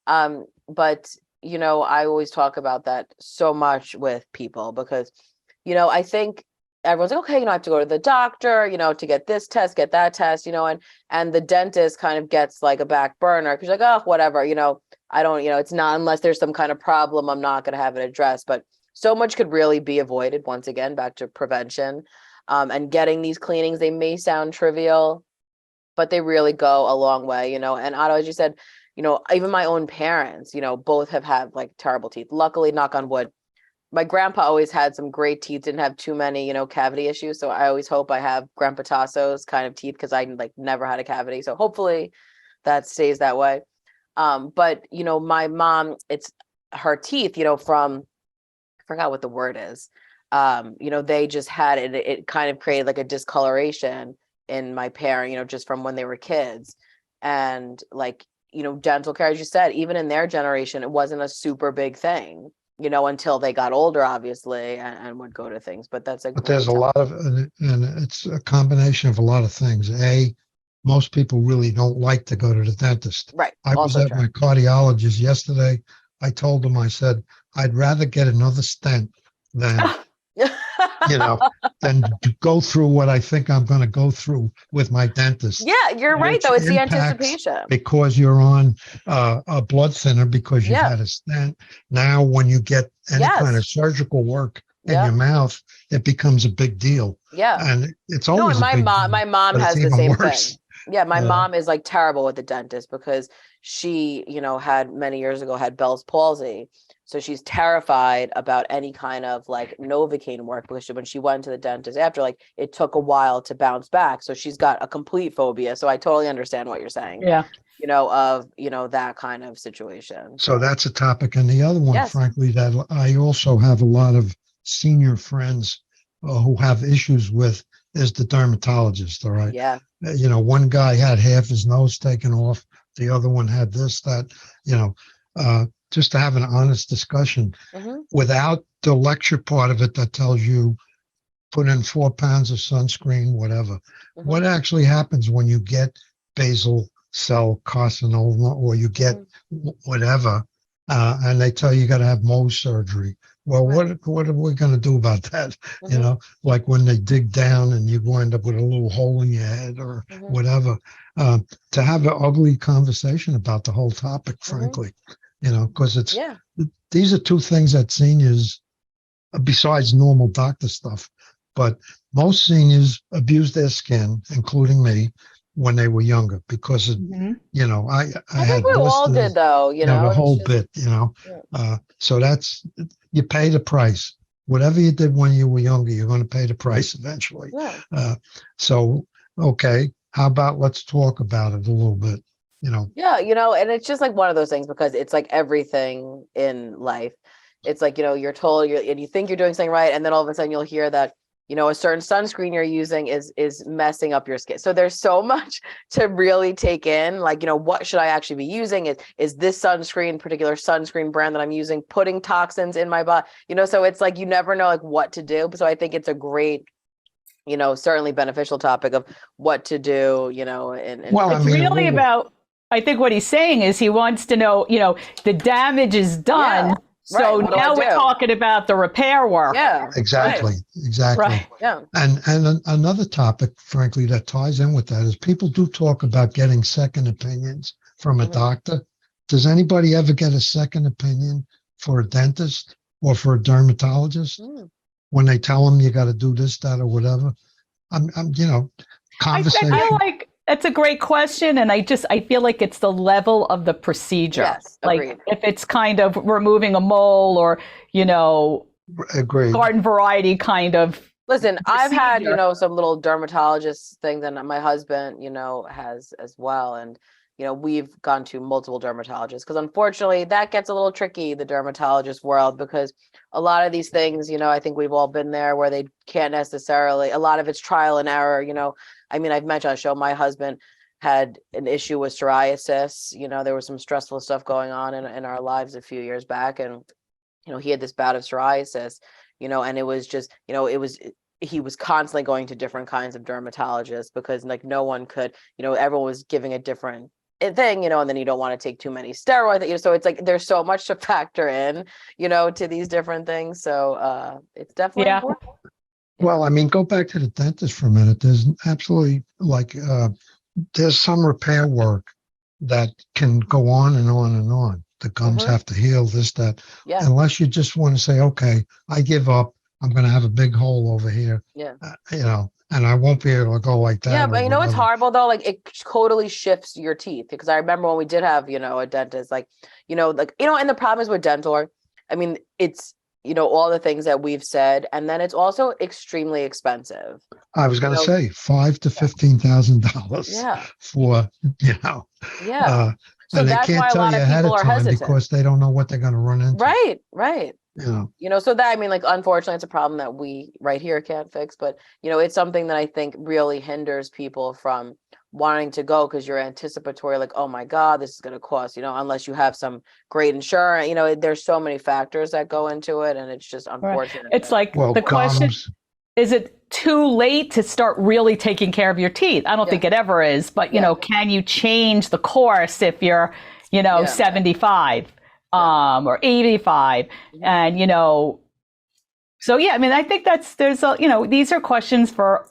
But, I always talk about that so much with people because, I think everyone's like, okay, I have to go to the doctor, to get this test, get that test, and the dentist kind of gets like a back burner because you're like, oh, whatever, I don't, it's not, unless there's some kind of problem, I'm not going to have it addressed. But so much could really be avoided, once again, back to prevention, and getting these cleanings. They may sound trivial, but they really go a long way, and Otto, as you said, even my own parents, both have had like terrible teeth. Luckily, knock on wood, my grandpa always had some great teeth, didn't have too many, cavity issues. So I always hope I have Grandpa Tasso's kind of teeth, because I like never had a cavity. So hopefully that stays that way. But my mom, it's her teeth, from, I forgot what the word is. They just had it. It kind of created like a discoloration in my parent, just from when they were kids. And like, dental care, as you said, even in their generation, it wasn't a super big thing, until they got older, obviously, and would go to things. But that's But there's a lot of, and it's a combination of a lot of things. Most people really don't like to go to the dentist. Right. I was Also at true. my cardiologist yesterday. I told him, I said, I'd rather get another stent than, than to go through what I think I'm going to go through with my dentist. Yeah, you're right, Which though. It's the impacts anticipation. Because you're on a blood thinner because you've Yeah. had a stent. Now, when you get any kind of Yes. surgical work in Yeah. your mouth, it becomes a big deal. Yeah. And it's No, always and a big deal, my mom but it's has the even same worse. thing. Yeah, my you know? mom is like terrible with the dentist because she, had many years ago had Bell's palsy. So she's terrified about any kind of like Novocaine work, because when she went to the dentist after, like, it took a while to bounce back. So she's got a complete phobia. So I totally understand what you're saying. Yeah. Of that kind of situation. So that's a topic. And the other one, Yes. frankly, that I also have a lot of senior friends who have issues with is the dermatologist. All right. Yeah. One guy had half his nose taken off. The other one had this, that, just to have an honest discussion Mhm. without the lecture part of it that tells you put in 4 pounds of sunscreen, whatever. Mhm. What actually happens when you get basal cell carcinoma or you get whatever, and they tell you got to have Mohs surgery? Well, Right. what are we going to do about that? Mhm. Like when they dig down and you end up with a little hole in your head or Mhm. whatever. To have an ugly conversation about the whole topic, frankly, because Yeah. these are two things that seniors, besides normal doctor stuff, but most seniors abuse their skin, including me, when they were younger because of, Mhm. I I think had we all blisters, did, though, the it's whole just- bit, Yeah. so that's, you pay the price. Whatever you did when you were younger, you're going to pay the price eventually. Yeah. So, okay, how about let's talk about it a little bit, Yeah, and it's just like one of those things, because it's like everything in life. It's like, you're told and you think you're doing something right, and then all of a sudden you'll hear that, a certain sunscreen you're using is messing up your skin. So there's so much to really take in, like, what should I actually be using? Is this particular sunscreen brand that I'm using putting toxins in my body? So it's like you never know like what to do. So I think it's a great, certainly beneficial topic of what to do, and Well, It's really about, I think what he's saying is he wants to know, the damage is done. Yeah, So right. What do I now we're do? talking about the repair work. Yeah. exactly, exactly. Right. Yeah. And another topic, frankly, that ties in with that is people do talk about getting second opinions from a Mhm. doctor. Does anybody ever get a second opinion for a dentist or for a dermatologist when they tell them you got to do this, that, or whatever? I'm I conversation. feel like that's a great question. And I feel like it's the level of the procedure. Yes, like agreed. if it's kind of removing a mole or, Agreed. garden variety kind of. Listen, I've had, procedure. some little dermatologist things, and my husband, has as well. And, we've gone to multiple dermatologists, because unfortunately that gets a little tricky, the dermatologist world, because a lot of these things, I think we've all been there where they can't necessarily, a lot of it's trial and error, I mean, I've mentioned on the show, my husband had an issue with psoriasis. There was some stressful stuff going on in our lives a few years back. And, he had this bout of psoriasis, and it was just, he was constantly going to different kinds of dermatologists because like no one could, everyone was giving a different thing, and then you don't want to take too many steroids, so it's like there's so much to factor in, to these different things. So it's definitely important. Well, I mean, go back to the dentist for a minute. There's absolutely there's some repair work that can go on and on and on. The gums have to heal, this, that. Yeah. Unless you just want to say, okay, I give up. I'm going to have a big hole over here. Yeah. And I won't be able to go like that. Yeah, but it's horrible though. Like it totally shifts your teeth, because I remember when we did have, a dentist, and the problem is with dental, I mean, it's, all the things that we've said, and then it's also extremely expensive. I was going to say $5,000 to $15,000. Yeah. For, Yeah. So and they that's can't why a tell lot you of ahead people of are time hesitant. because they don't know what they're going to run into. Right. So that, I mean, like, unfortunately, it's a problem that we right here can't fix, but, it's something that I think really hinders people from wanting to go, because you're anticipatory, like, oh my God, this is going to cost, unless you have some great insurance, there's so many factors that go into it, and it's just unfortunate. Right. It's like the question, is it too late to start really taking care of your teeth? I don't think it ever is, but, can you change the course if you're, 75? Or 85, and so I mean, I think there's these are questions for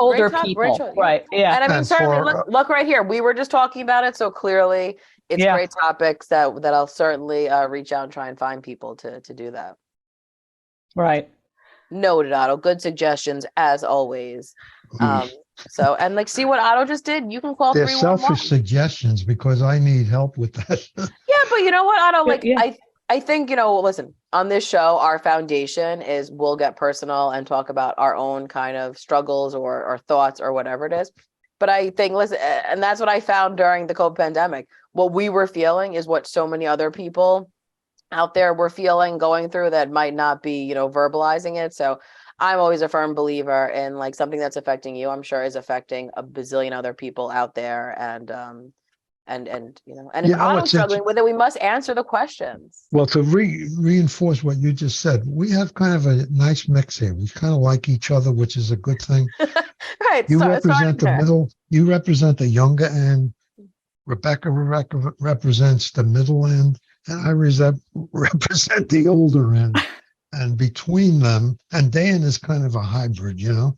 older people, right? Yeah, and I mean, certainly look right here. We were just talking about it, so clearly it's great topics that I'll certainly reach out and try and find people to do that. Right. Noted, Otto. Good suggestions as always. So, and like, see what Otto just did? You can call 311. They're selfish suggestions because I need help with that. Yeah, but you know what, Otto? Like, I think, listen, on this show, our foundation is we'll get personal and talk about our own kind of struggles or thoughts or whatever it is. But I think, listen, and that's what I found during the COVID pandemic. What we were feeling is what so many other people out there were feeling, going through, that might not be, verbalizing it. So I'm always a firm believer in, like, something that's affecting you, I'm sure is affecting a bazillion other people out there. And if Otto's struggling with it, we must answer the questions. Well, to reinforce what you just said, we have kind of a nice mix here. We kind of like each other, which is a good thing. Right. You represent the middle. You represent the younger end. Rebecca represents the middle end, and I represent the older end. And between them, and Dan is kind of a hybrid, You're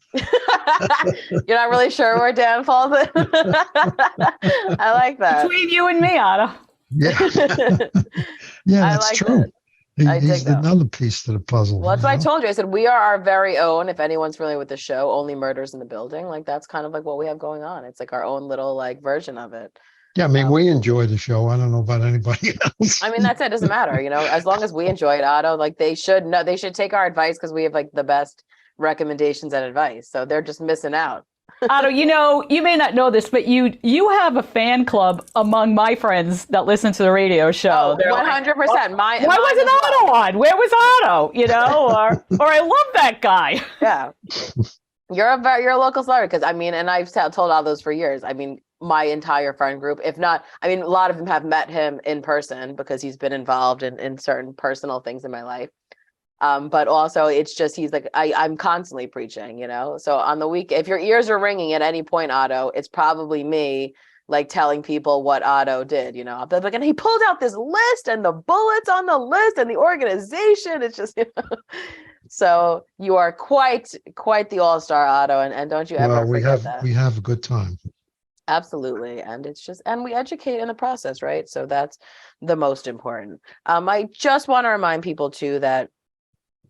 not really sure where Dan falls in. I like that. Between you and me, Otto. Yeah. That's true. He's another piece to the puzzle. Well, that's what I told you. I said, we are our very own, if anyone's familiar with the show, Only Murders in the Building. Like, that's kind of like what we have going on. It's like our own little, like, version of it. Yeah, I mean, we enjoy the show. I don't know about anybody else. I mean, that's it. It doesn't matter. As long as we enjoy it, Otto, like, they should take our advice, because we have, like, the best recommendations and advice. So they're just missing out. Otto, you may not know this, but you have a fan club among my friends that listen to the radio show. 100%. Why wasn't Otto on? Where was Otto? Or I love that guy. Yeah. You're a local celebrity, because I mean, and I've told all those for years. I mean, my entire friend group, if not, I mean, a lot of them have met him in person because he's been involved in certain personal things in my life. But also it's just, he's like, I'm constantly preaching, so on the week, if your ears are ringing at any point, Otto, it's probably me, like, telling people what Otto did, I'll be like, and he pulled out this list and the bullets on the list and the organization. It's just, so you are quite the all-star, Otto, and don't you ever forget that. We have a good time. Absolutely. And it's just, and we educate in the process, right? So that's the most important. I just want to remind people too that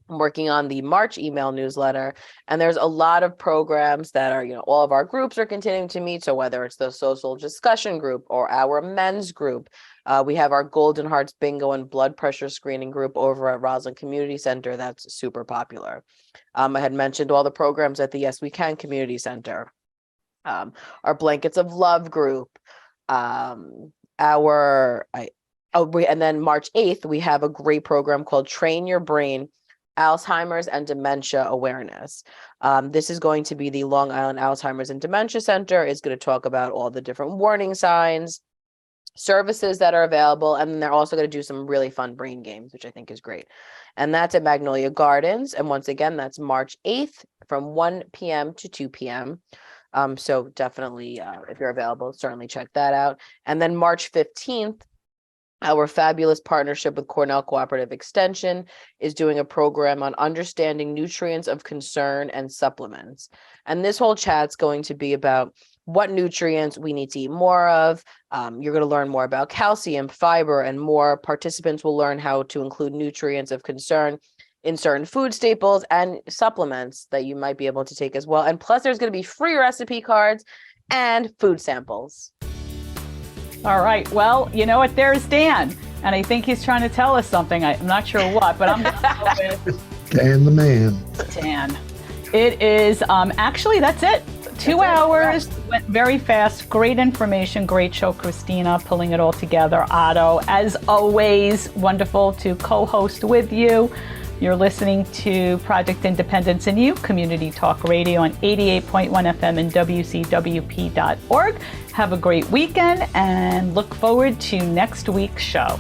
I'm working on the March email newsletter, and there's a lot of programs that are, all of our groups are continuing to meet. So whether it's the social discussion group or our men's group, we have our Golden Hearts Bingo and blood pressure screening group over at Roslyn Community Center. That's super popular. I had mentioned all the programs at the Yes We Can Community Center. Our Blankets of Love group, and then March 8th, we have a great program called Train Your Brain Alzheimer's and Dementia Awareness. This is going to be the Long Island Alzheimer's and Dementia Center. Is going to talk about all the different warning signs, services that are available, and then they're also going to do some really fun brain games, which I think is great. And that's at Magnolia Gardens. And once again, that's March 8th from 1 p.m. to 2 p.m. So definitely, if you're available, certainly check that out. And then March 15th, our fabulous partnership with Cornell Cooperative Extension is doing a program on understanding nutrients of concern and supplements. And this whole chat's going to be about what nutrients we need to eat more of. You're going to learn more about calcium, fiber, and more. Participants will learn how to include nutrients of concern in certain food staples and supplements that you might be able to take as well. And plus, there's going to be free recipe cards and food samples. All right. Well, you know what? There's Dan. And I think he's trying to tell us something. I'm not sure what, but I'm going to go with Dan the man. Dan. It is, actually, that's it. 2 hours, went very fast. Great information, great show, Kristina, pulling it all together. Otto, as always, wonderful to co-host with you. You're listening to Project Independence in You, Community Talk Radio on 88.1 FM and WCWP.org. Have a great weekend and look forward to next week's show.